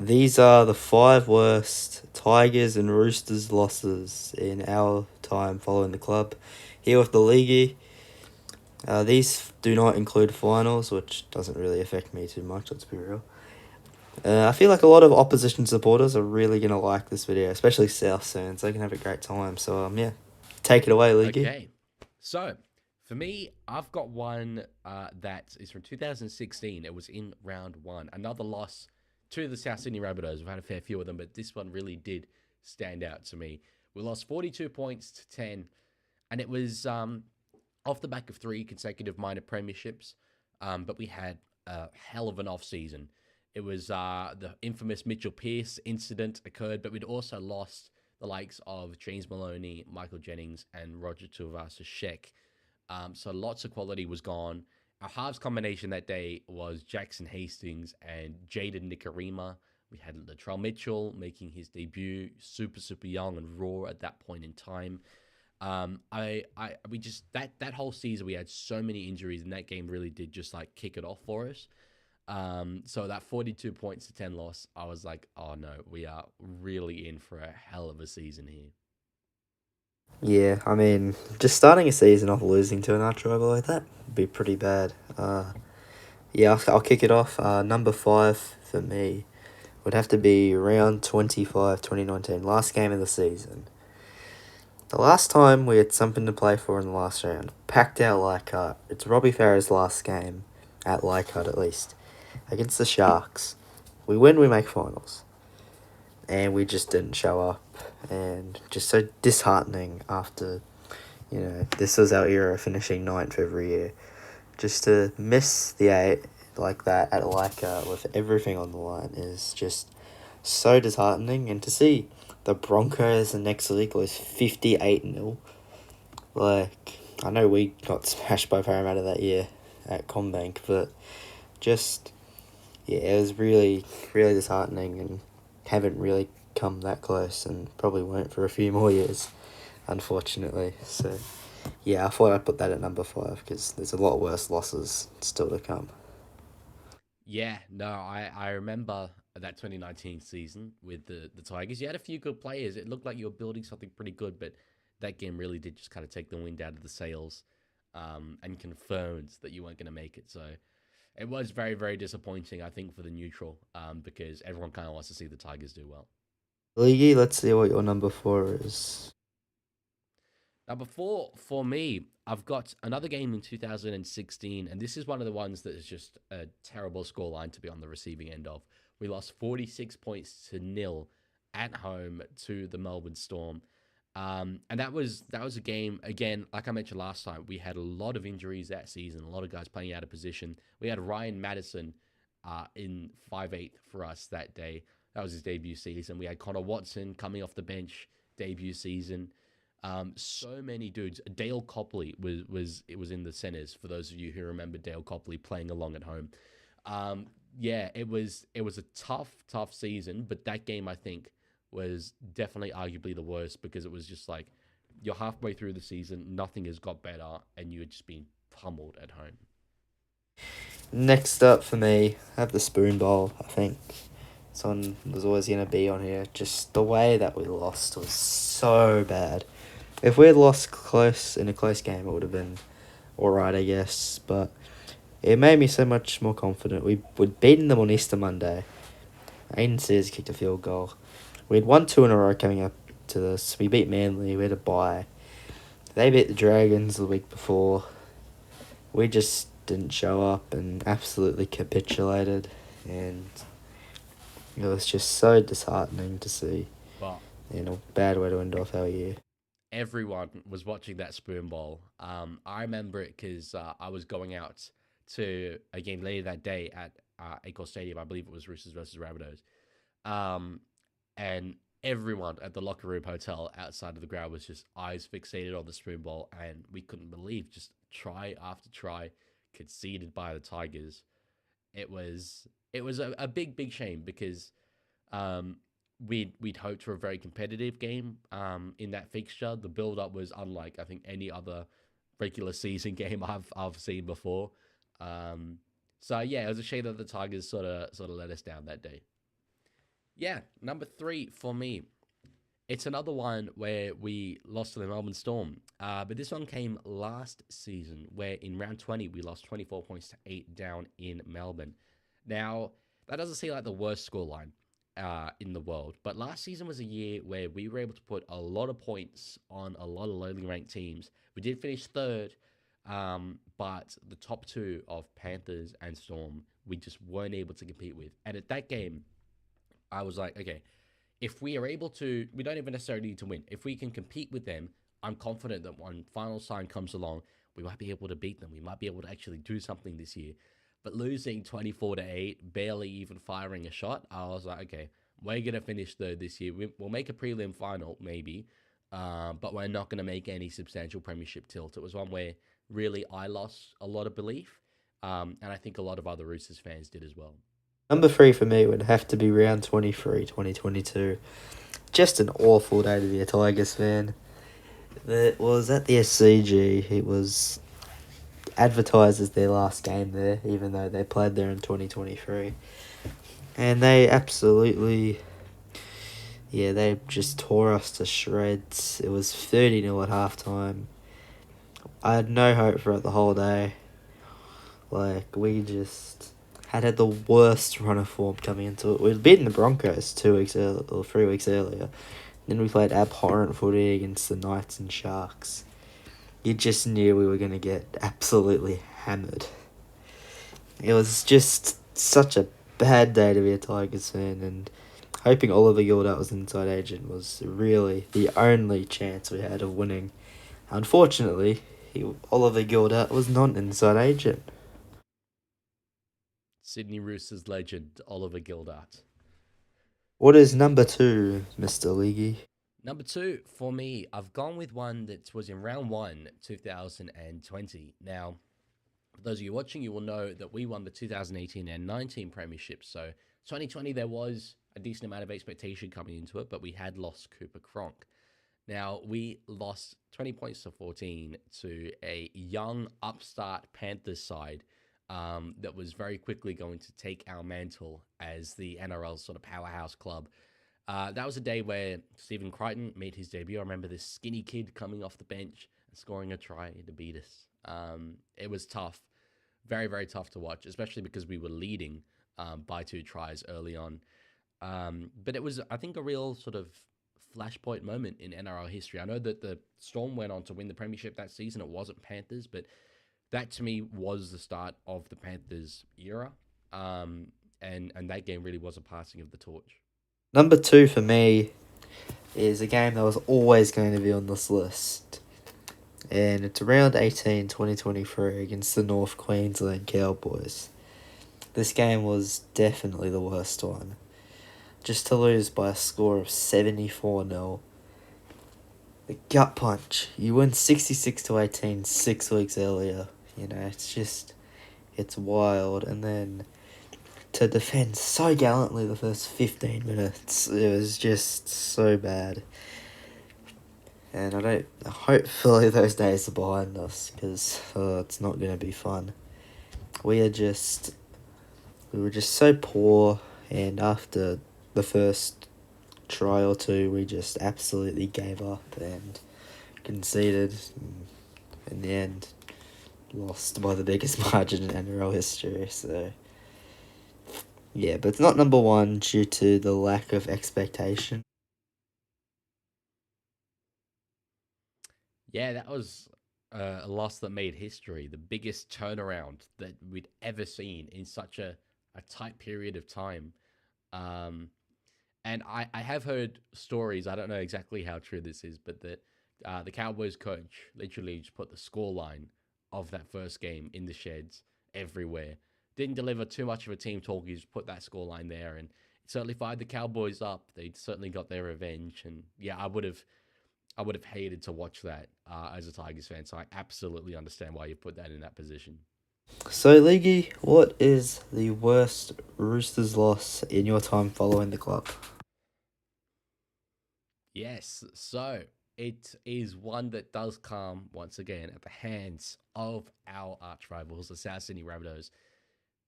These are the five worst Tigers and Roosters losses in our time following the club. Here with the Leaguie, these do not include finals, which doesn't really affect me too much, let's be real. I feel like a lot of opposition supporters are really going to like this video, especially South fans. They can have a great time. So, yeah, take it away, Leaguey. Okay. So, for me, I've got one that is from 2016. It was in round one. Another loss to the South Sydney Rabbitohs. We've had a fair few of them, but this one really did stand out to me. We lost 42 points to 10, and it was off the back of three consecutive minor premierships, but we had a hell of an off season. It was the infamous Mitchell Pearce incident occurred, but we'd also lost the likes of James Maloney, Michael Jennings, and Roger Tuivasa-Sheck. So lots of quality was gone. Our halves combination that day was Jackson Hastings and Jaden Nikarima. We had Latrell Mitchell making his debut, super young and raw at that point in time. We just that whole season we had so many injuries, and that game really did just like kick it off for us. So that 42 points to 10 loss, I was like, oh no, we are really in for a hell of a season here. Yeah, I mean, just starting a season off losing to an arch rival like that would be pretty bad. Yeah, I'll kick it off. Number five for me would have to be round 25, 2019, last game of the season. The last time we had something to play for in the last round, packed out Leichhardt. It's Robbie Farah's last game, at Leichhardt at least, against the Sharks. We win, we make finals. And we just didn't show up. And just so disheartening after, this was our era, finishing ninth every year. Just to miss the eight like that at Leichhardt with everything on the line is just so disheartening. And to see the Broncos the next week was 58-0. Like, I know we got smashed by Parramatta that year at Combank, but just, yeah, it was really, really disheartening and haven't really come that close and probably won't for a few more years, unfortunately. So, yeah, I thought I'd put that at number five because there's a lot worse losses still to come. Yeah, no, I remember that 2019 season with the Tigers. You had a few good players. It looked like you were building something pretty good, but that game really did just kind of take the wind out of the sails, and confirmed that you weren't going to make it. So it was very disappointing, I think, for the neutral, because everyone kind of wants to see the Tigers do well. League, let's see what your number four is. Now, before for me, I've got another game in 2016, and this is one of the ones that is just a terrible scoreline to be on the receiving end of. We lost 46 points to nil at home to the Melbourne Storm. And that was a game again. Like I mentioned last time, we had a lot of injuries that season. A lot of guys playing out of position. We had Ryan Madison in 5'8" for us that day. That was his debut season. We had Connor Watson coming off the bench, debut season. So many dudes. Dale Copley was in the centers. For those of you who remember Dale Copley playing along at home, yeah, it was a tough season. But that game, I think, was definitely arguably the worst because it was just like you're halfway through the season, nothing has got better, and you had just been pummeled at home. Next up for me, I have the Spoon Bowl, I think. This one was always going to be on here. Just the way that we lost was so bad. If we had lost close in a close game, it would have been alright, I guess. But it made me so much more confident. We'd beaten them on Easter Monday. Aiden Sears kicked a field goal. We had won two in a row coming up to this. We beat Manly. We had a bye. They beat the Dragons the week before. We just didn't show up and absolutely capitulated. And it was just so disheartening to see. But Bad way to end off our year. everyone was watching that spoon bowl. I remember it because I was going out to a game later that day at Acor Stadium. I believe it was Roosters versus Rabbitohs. Um, and everyone at the locker room hotel outside of the ground was just eyes fixated on the spoon bowl, and we couldn't believe just try after try conceded by the Tigers. It was a big shame because um, we'd hoped for a very competitive game in that fixture. The build up was unlike I think any other regular season game I've seen before. Um, so yeah, it was a shame that the Tigers sort of let us down that day. Yeah, number three for me. It's another one where we lost to the Melbourne Storm. But this one came last season, where in round 20, we lost 24 points to 8 down in Melbourne. Now, that doesn't seem like the worst scoreline in the world, but last season was a year where we were able to put a lot of points on a lot of lowly ranked teams. We did finish third, but the top two of Panthers and Storm, we just weren't able to compete with. And at that game, I was like, okay, if we are able to, we don't even necessarily need to win. If we can compete with them, I'm confident that when final sign comes along, we might be able to beat them. We might be able to actually do something this year. But losing 24 to 8, barely even firing a shot, I was like, okay, we're going to finish third this year. We'll make a prelim final, maybe, but we're not going to make any substantial premiership tilt. It was one where really I lost a lot of belief, and I think a lot of other Roosters fans did as well. Number three for me would have to be round 23, 2022. Just an awful day to be a Tigers fan. It was at the SCG. It was advertised as their last game there, even though they played there in 2023. And they absolutely, yeah, they just tore us to shreds. It was 30-0 at halftime. I had no hope for it the whole day. Like, we just had the worst run of form coming into it. We'd beaten the Broncos 2 weeks earlier, or 3 weeks earlier. Then we played abhorrent footy against the Knights and Sharks. You just knew we were going to get absolutely hammered. It was just such a bad day to be a Tigers fan, and hoping Oliver Gildat was inside agent was really the only chance we had of winning. Unfortunately, Oliver Gildat was not an inside agent. Sydney Roosters legend Oliver Gildart. What is number two, Mr. Leaguie? Number two, for me, I've gone with one that was in round one, 2020. Now, for those of you watching, you will know that we won the 2018 and 19 premierships. So 2020, there was a decent amount of expectation coming into it, but we had lost Cooper Cronk. Now, we lost 20 points to 14 to a young upstart Panthers side that was very quickly going to take our mantle as the NRL's sort of powerhouse club. That was a day where Stephen Crichton made his debut. I remember this skinny kid coming off the bench and scoring a try to beat us. It was tough, very, very tough to watch, especially because we were leading by two tries early on. But it was, I think, a real sort of flashpoint moment in NRL history. I know that the Storm went on to win the premiership that season. It wasn't Panthers, but that to me was the start of the Panthers era. And that game really was a passing of the torch. Number two for me is a game that was always going to be on this list. And it's round 18, 2023 against the North Queensland Cowboys. This game was definitely the worst one. Just to lose by a score of 74-0. The gut punch. You win 66 to 18 6 weeks earlier. You know, it's wild. And then to defend so gallantly the first 15 minutes, it was just so bad. And hopefully those days are behind us, because it's not going to be fun. We were just so poor, and after the first try or two, we just absolutely gave up and conceded. In the end, lost by the biggest margin in NRL history. So yeah, but it's not number one due to the lack of expectation. Yeah, that was a loss that made history, the biggest turnaround that we'd ever seen in such a tight period of time. Um, and I have heard stories, I don't know exactly how true this is, but that the Cowboys coach literally just put the score line of that first game in the sheds everywhere. Didn't deliver too much of a team talk, he just put that score line there and it certainly fired the Cowboys up. They certainly got their revenge. And yeah, I would have hated to watch that as a Tigers fan. So I absolutely understand why you put that in that position. So, Leaguey, what is the worst Roosters loss in your time following the club? Yes, so it is one that does come once again at the hands of our arch rivals, the South Sydney Rabbitohs.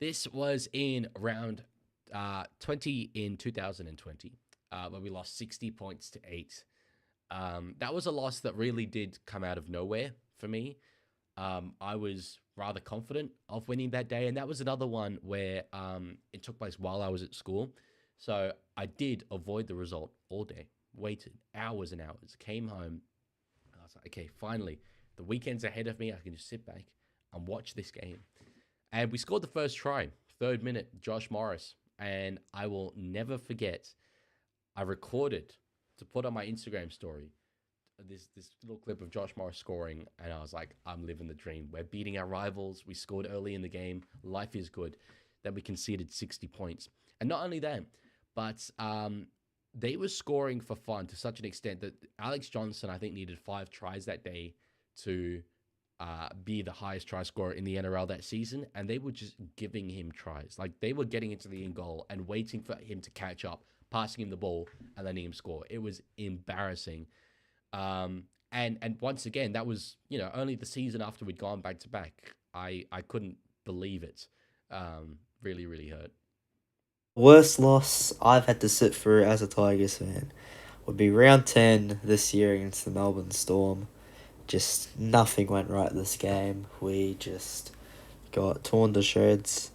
This was in round 20 in 2020, where we lost 60 points to 8. That was a loss that really did come out of nowhere for me. I was rather confident of winning that day, and that was another one where it took place while I was at school. So I did avoid the result all day, waited hours and hours, came home. I was like, okay, finally, the weekend's ahead of me. I can just sit back and watch this game. And we scored the first try, 3rd minute, Josh Morris. And I will never forget, I recorded to put on my Instagram story this little clip of Josh Morris scoring, and I was like, I'm living the dream. We're beating our rivals. We scored early in the game. Life is good. Then we conceded 60 points, and not only that, but they were scoring for fun to such an extent that Alex Johnson, I think, needed 5 tries that day to be the highest try scorer in the NRL that season, and they were just giving him tries. Like they were getting into the end goal and waiting for him to catch up, passing him the ball, and letting him score. It was embarrassing. And once again, that was only the season after we'd gone back to back. I couldn't believe it. Really really hurt. Worst loss I've had to sit through as a Tigers fan would be round 10 this year against the Melbourne Storm. Just nothing went right this game. We just got torn to shreds.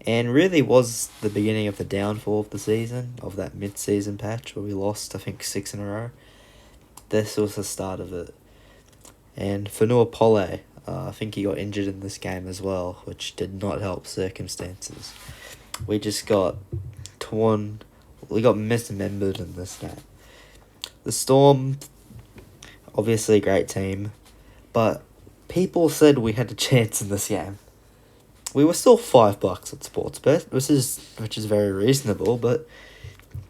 And really was the beginning of the downfall of the season, of that mid-season patch where we lost, I think, 6 in a row. This was the start of it. And Fanua Pole, I think he got injured in this game as well, which did not help circumstances. We just got torn. We got misremembered in this game. The Storm, obviously a great team, but people said we had a chance in this game. We were still $5 at Sportsbet, which is very reasonable, but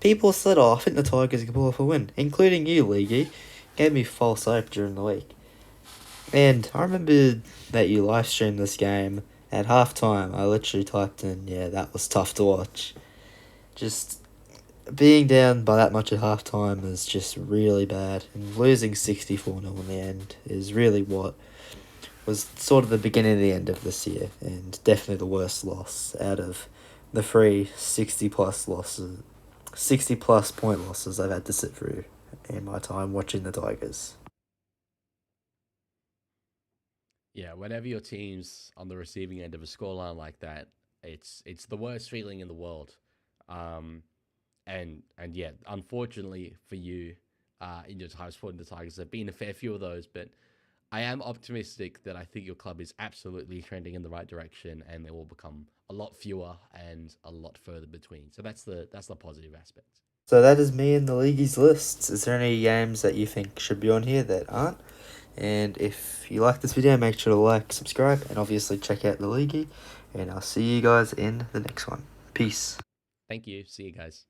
people said, "Oh, I think the Tigers can pull off a win," including you, Leaguie. Gave me false hope during the week. And I remember that you live streamed this game at halftime. I literally typed in, "Yeah, that was tough to watch." Just being down by that much at halftime is just really bad, and losing 64-0 in the end is really what was sort of the beginning of the end of this year, and definitely the worst loss out of the three 60 plus point losses I've had to sit through in my time watching the Tigers. Yeah, whenever your team's on the receiving end of a scoreline like that, it's the worst feeling in the world. Um, and yeah, unfortunately for you, in your time supporting the Tigers, there've been a fair few of those, but I am optimistic that I think your club is absolutely trending in the right direction, and there will become a lot fewer and a lot further between. So that's the positive aspect. So that is me and the League's lists. Is there any games that you think should be on here that aren't? And if you like this video, make sure to like, subscribe, and obviously check out the League. And I'll see you guys in the next one. Peace. Thank you. See you guys.